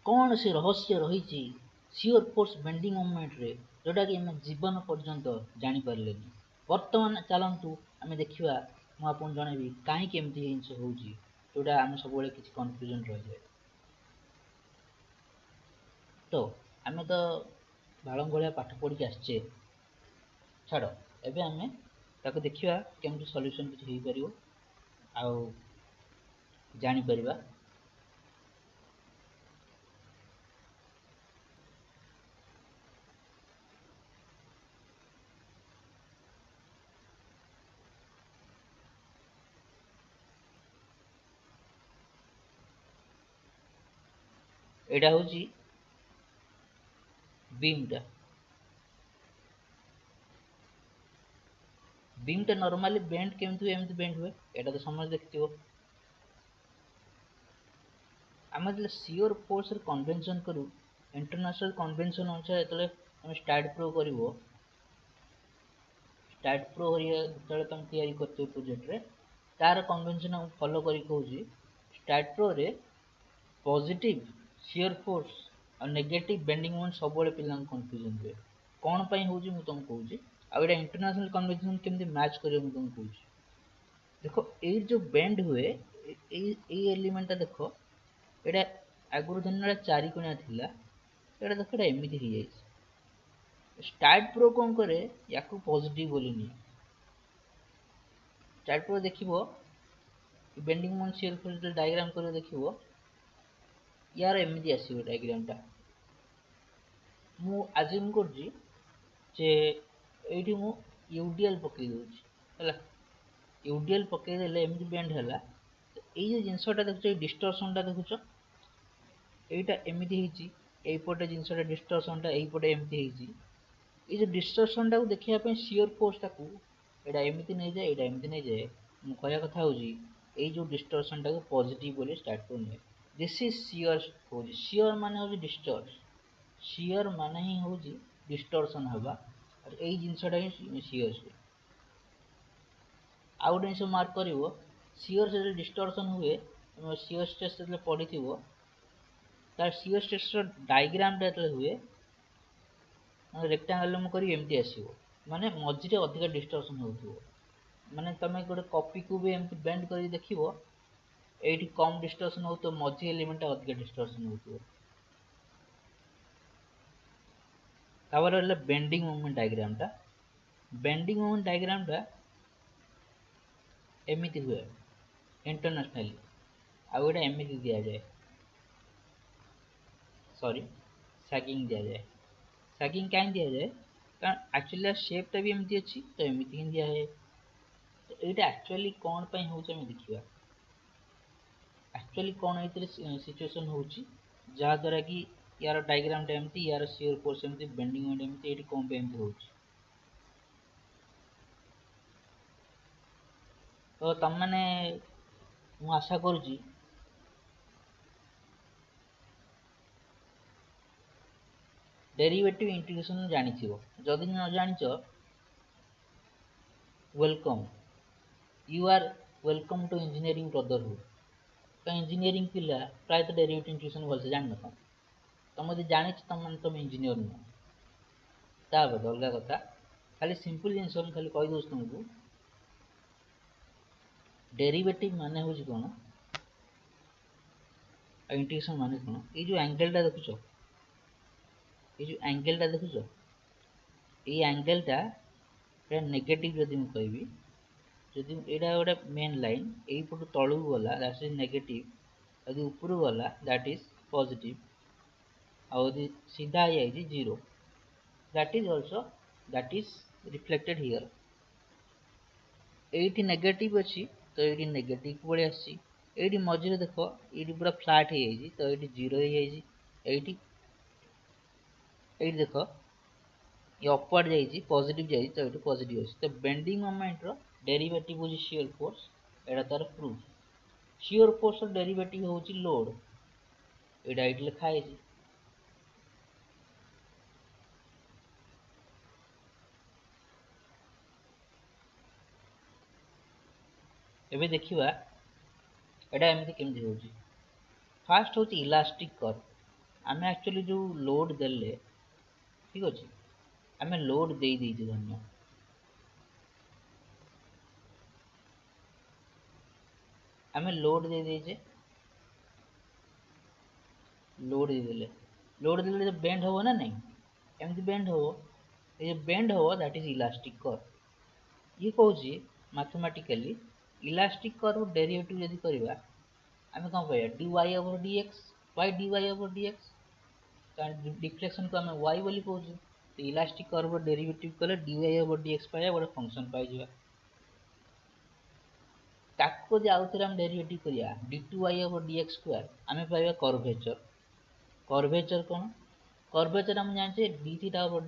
कौन से रहस्य रही शियर फोर्स बेंडिंग मोमेंट रे जोटा कि आम जीवन पर्यंत जानी पारे। वर्तमान चलतु आम देखा मुझे जनइबी कहीं जिन जोटा आम सब किसी कन्फ्यूजन रही जाए। तो आम तो बालंग भाया पाठ पढ़ी आसचे छाड़ एबे आम ताको देखिया केमती सॉल्यूशन किछि हेई परियो आउ जानी परिबा। एटा होची बीमटा बीमटा नॉर्मली बेंड केमती हुए एमती बेंड हुए एटा तो समझ देखिथिबो। आम जो शियर फोर्स कन्वेंशन करूँ इंटरनेशनल कन्वेंशन अनुसार जो स्टार्ट प्रो कर स्टार्ट प्रो जो तुम तैयारी कर प्रोजेक्ट रे तार कन्वेंशन फॉलो करी कहूँ स्टार्ट प्रो रे पॉजिटिव शियर फोर्स और नेगेटिव बेंडिंग मोमेंट सब पिला कन्फ्यूजन हुए कौन पाई होची मु तुमको कहूँ आउ एटा इंटरनेशनल कन्वेंशन केमती मैच करियो मु तुमको कहूँ। देखो ए जो बेंड हुए ए एलिमेंट देखो एटा आगुरी दिन चारि कोणिया थिला एटा देखो एटा एमिति हो जाए। स्टार्ट प्रो कौन करे या पॉजिटिव बोली नहीं स्टार्ट प्रो देखिबो bending moment shear force diagram कर देखिबो यार एमिति आसीबो डायग्राम टा मु अज्यूम करजी जे एठी मु यूडीएल पकई दोची हला यूडीएल पकई देले एमिति बेंड हला ए जो जिनसटा देखुछ डिस्टॉर्शन टा देखुछ एटा एमिति हेची एपटे जिनसटा डिस्टॉर्शन टा एपटे एमिति हेची ए जो डिस्टॉर्शन टा को देखिया पे शियर फोर्स टा को एटा एमिति नै जाय एटा एमिति नै जाय मु कहया कथा होजी ए जो डिस्टॉर्शन टा को पॉजिटिव बोली स्टार्ट करने this is shear force shear माने होजी डिस्टॉर्शन शियर माने ही होजी डिस्टॉर्शन हवा और ए जिनसटा ही शियर से आउट जिनस मार्क करिवो शियर से डिस्टॉर्शन हुए शियर स्ट्रेस से पड़ी थिवो तार शियर स्ट्रेस डायग्राम टा हुए रेक्टांगल में करी एमती आसीबो माने मझिरे अधिक डिस्टॉर्शन होथुवो माने तमे गोटे कॉपी को भी एमती बेंड करी देखिवो एठी कम डिस्टॉर्शन हो तो मझी एलिमेंट अधिक डिस्टॉर्शन होथुवो। तापर रहला बेंडिंग मोमेंट डायग्राम टा एमिति हुए इंटरनेशनली आउ एटा एमिति दिया जाए सॉरी सैगिंग दिया जाए सैगिंग कहीं दिया जाए कारण एक्चुअली शेपटा भी एमती अच्छी तो एमती ही दिया है तो यहाँ एक्चुअली कौन पाई होचे हम देखिबा एक्चुअली कौन एतरे सिचुएशन होची जहा द्वारा कि यार डायग्राम टा एमती यार शियर फोर्स एमती बेंडिंग मोमेंट एमती एठी कौन पे एमती होची। तो तम माने मु आशा करूची डेरिवेटिव इंटीग्रेशन जानिथिबो जदि न जानिच welcome you are welcome to engineering brotherhood तो इंजीनियरिंग पिला प्राय तो डेरिवेटिव इंटीग्रेशन भलसे जान न तुम यदि जानी तुम इंजीनियर नुह ता बदे अलग कथा खाली सिंपल जिनस खाली कही दउछ तुमको डेरिवेटिव माने होची कोन इंटीग्रेशन माने कोन ए जो एंगल टा देखुछ ये एंगल टा नेगेटिव जदि मु कहबी जदि एटा गोटे मेन लाइन एई पटु तळु गला दैट इज नेगेटिव यदि ऊपर गला दैट इज पॉजिटिव और यदि सीधा I zero that is also that is reflected here एठी नेगेटिव अछि तो एठी नेगेटिव पळे आसी एठी मझिरे देखो एठी पूरा फ्लैट हे जाई तो एठी जीरो हे जाई एठी देखो ये अपवर्ड जाई पॉजिटिव जाई तो एठी पॉजिटिव अछि तो बेंडिंग मोमेंट रो डेरिवेटिव होची शियर फोर्स एटा तार प्रूफ शियर फोर्स रो डेरिवेटिव होची लोड एटा एठी लिखा है एबे देखिबा एटा एमती केमती होची फास्ट होची इलास्टिक कर्व आम एक्चुअली जो लोड देले ठीक अच्छे आम लोड दे दीजिए धन्य आम लोड दे दीजिए लोड देले जो बेंड हो ना नहीं एमती बेंड हो ये बेंड हो दैट इज इलास्टिक कर्व ये कौन मैथमेटिकली इलास्टिक कर्व डेरिवेटिव यदि करवा आम कौन कह dy over dx y dy over dx deflection को आम y बोली कहूँ तो इलास्टिक कर्व डेरिवेटिव कले dy ओवर dx पाया गोटे फंक्शन पाई ताको जे आउ थे आम डेरिवेटिव करिया d2y ओवर dx स्क्वायर आम पाइबा कर्वेचर कौन कर्वेचर हम जाने d theta over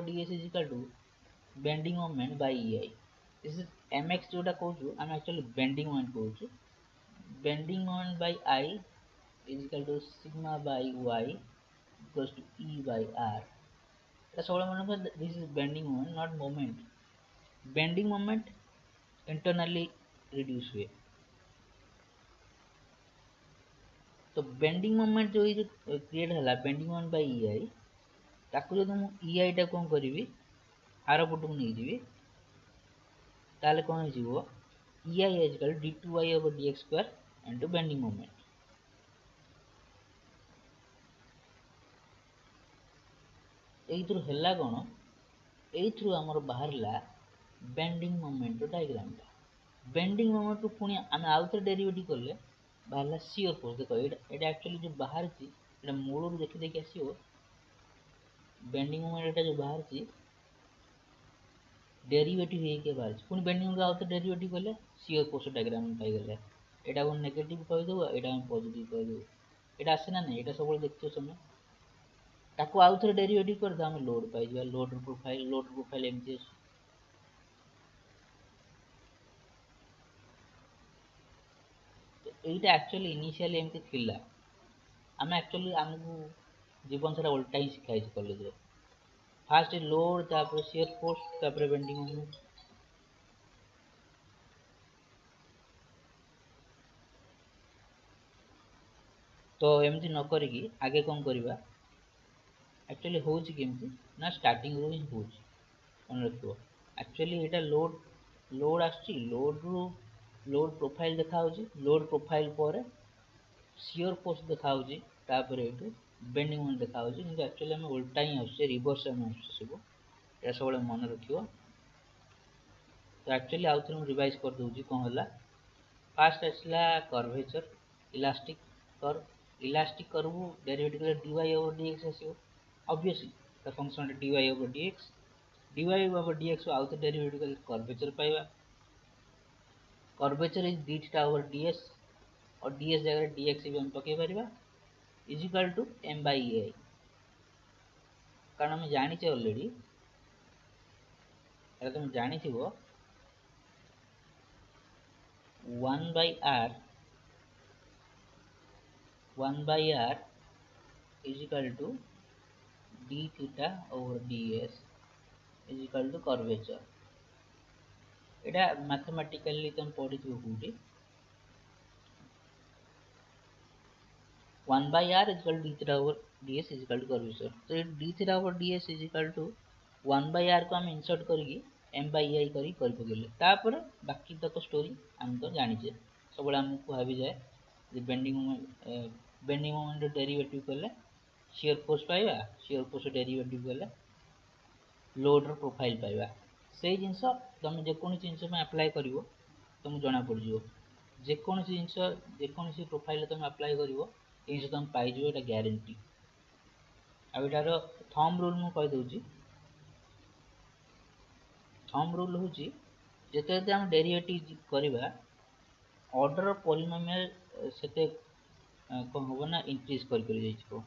ds is equal to bending moment by ei this is mx जोटा कहूँ आम एक्चुअली बेंडिंग मोमेंट कहूँ bending moment by i is equal to sigma by y equals to e by r सब मन this is bending moment not moment bending moment internally reduce हुए तो bending moment जो ये क्रिएट है bending moment by ei ताको जो मुझे ei टा कौन करी आर पटक नहीं जी ताले कौन हो ei equal d2y over dx square into bending moment एथरु हैला कौन एथरु हमर बाहरला बेंडिंग मोमेंट डायग्राम टा बेंडिंग मोमेंट को पुणी आम आउ थे डेरिवेटिव कले बाहरला शियर फोर्स देखो एटा एक्चुअली जो बाहर ची एटा मूल देखि देखि आसीओ बेंडिंग मोमेंट एटा जो बाहर ची डेरिवेटिव हे के बाहर पुणी बेंडिंग मोमेंट आउ थे डेरिवेटिव कले शियर फोर्स डायग्राम पाई गले एटा को नेगेटिव कहि दो एटा हम पॉजिटिव कहि दो एटा आसे ना नहीं एटा सब देखते समय ताको आउ थे डेरिवेटिव कर दो हम लोड पाई जबा लोड प्रोफाइल एमती এইটা एक्चुअली इनिशियली एमती थिला आम एक्चुअली आमको जीवन सारा उल्टा ही शिखाई कॉलेज रे फास्ट लोड तापर शियर फोर्स तापर बेंडिंग मोमेंट तो एमती न करिकी आगे कौन करवा एक्चुअली होची केमती ना स्टार्टिंग रू ही होची मन रखिबो एक्चुअली एटा लोड आछी लोड प्रोफाइल देखा होची लोड प्रोफाइल पर शियर फोर्स देखा होची तापर एटू बेंडिंग मोमेंट देखा होची किंतु एक्चुअली हम उल्टा ही आछे रिवर्स में आछे सब ए सब मन रखिबो तो एक्चुअली आउ थे रिवाइज कर दूची कौन होला फास्ट आसला कर्वेचर इलास्टिक कर्व डेरिवेटिव कले dy ओवर dx आसीबो obviously the function dy over dx आउ थे डेरिवेटिव कले कर्वेचर पाइबा curvature is d theta over ds और ds जगह dx भी हम पके परिबा is equal to m by ei कारण हम जानि छे ऑलरेडी अरे तुम जानि थिबो 1 by r is equal to d theta over ds is equal to curvature Etah mathematically तुम पढ़ी थी कोठी 1 by r is equal to d theta over ds is equal to curvature तो d theta over ds is equal to 1 by r को हम insert करके m by ei करी पकेले तापर बाकी तक स्टोरी हम तो जानि छे सब हमको भाबी जाए जे बेंडिंग मोमेंट डेरिवेटिव कले शियर फोर्स पाइबा शियर फोर्स डेरिवेटिव कले लोड रो प्रोफाइल पाइबा से जिंस तुम जेकोसी जिंस में अप्लाई करिवो तुम जना पड़ जिवो जेकोसी जिंस जेकोसी प्रोफाइल तुम अप्लाई करिवो ए जिंस तुम पाई जिवो एटा ग्यारंटी आ एटार थंब रूल मु कहि दोची थंब रूल होची जेते जेते हम डेरिवेटिव करिबा ऑर्डर पॉलिनोमियल सेते कौन होगा ना इंक्रीज कर जाइछो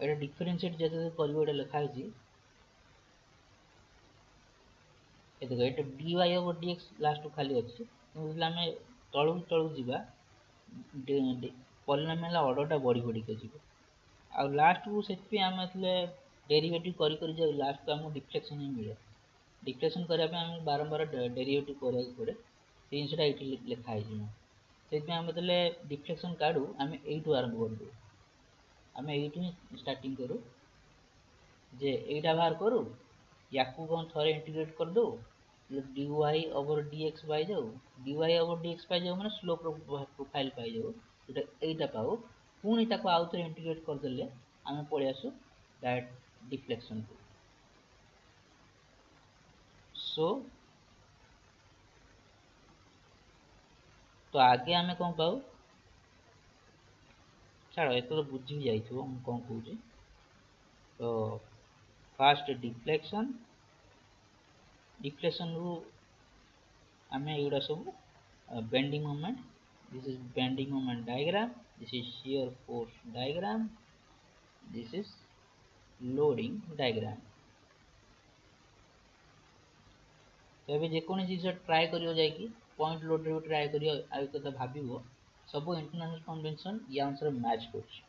एटा डिफरेंशिएट जेते करिवो एटा लिखा है जी ए देखो एटा dy ओवर dx लास्ट खाली अछि मतलब हमें तळु तळु जिबा पॉलिनोमियल ऑर्डर टा बढ़ी बढ़ी के जिवो आ लास्ट को सेट पे हम मतलब डेरिवेटिव करी करी जे लास्ट को हम डिफ्लेक्शन ही मिले डिफ्लेक्शन करिया पे हम बारंबार डेरिवेटिव करिया पड़े 300 टा एठी लिखा है जी से आम जो डिफ्लेक्शन काढ़ू आम यू आरंभ कर आम यू स्टार्टिंग करूँ जे एटा बाहर करूँ या कौन थे इंटीग्रेट कर दो dy ओवर dx पाई जाऊ dy ओवर dx पाई जाऊ मैंने स्लोप प्रोफाइल पाई जाऊ जोटा यहीटा पाऊ पुणी ताको आउ थे इंटीग्रेट करदे आम पलि आसू डायरेक्ट डिफ्लेक्शन को सो तो आगे आम कौन पाऊ छाड़ एत तो बुझी भी जाइए कौन कौन तो फास्ट डिफ्लेक्शन डिफ्लेक्शन रु आम एगुड़ा सब bending moment this is bending moment diagram this is shear force diagram this is loading diagram तो अभी जेकोनी चीज ट्राए करियो जाइकी पॉइंट लोड रे ट्राए करियो आ कथा भाबिबो सब इंटरनेशनल कन्वेंशन या आंसर मैच करछ